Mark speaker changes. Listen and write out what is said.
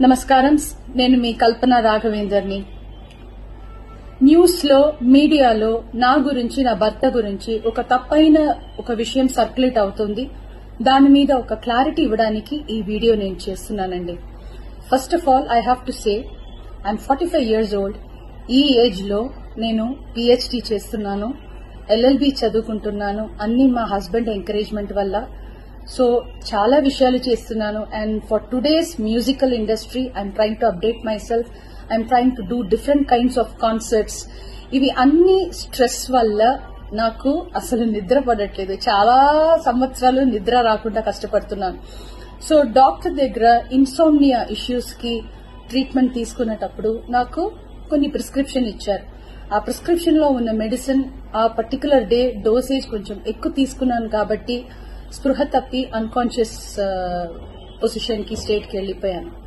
Speaker 1: నమస్కారం. నేను మీ కల్పన రాఘవేందర్ని. న్యూస్ లో మీడియాలో నా గురించి, నా భర్త గురించి ఒక తప్పైన ఒక విషయం సర్క్యులేట్ అవుతుంది. దాని మీద ఒక క్లారిటీ ఇవ్వడానికి ఈ వీడియో నేను చేస్తున్నానండి. First of all I have to say I'm 45 years old. ఈ ఏజ్ లో నేను PhD చేస్తున్నాను, LLB చదువుకుంటున్నాను. అన్ని మా హస్బెండ్ ఎంకరేజ్మెంట్ వల్ల. సో చాలా విషయాలు చేస్తున్నాను. And for today's musical industry I'm trying to update my self. I'm trying to do different kinds of concerts. ఇవి అన్ని స్ట్రెస్ వల్ల నాకు అసలు నిద్ర పడట్లేదు. చాలా సంవత్సరాలు నిద్ర రాకుండా కష్టపడుతున్నాను. సో డాక్టర్ దగ్గర ఇన్సోమ్నియా ఇష్యూస్ కి ట్రీట్మెంట్ తీసుకునేటప్పుడు నాకు కొన్ని ప్రిస్క్రిప్షన్ ఇచ్చారు. ఆ ప్రిస్క్రిప్షన్ లో ఉన్న మెడిసిన్ ఆ పర్టికులర్ డే డోసేజ్ కొంచెం ఎక్కువ తీసుకున్నాను కాబట్టి స్పృహ తప్పి అన్కాన్షియస్ పొజిషన్ కి స్టేట్ కి వెళ్లిపోయాను.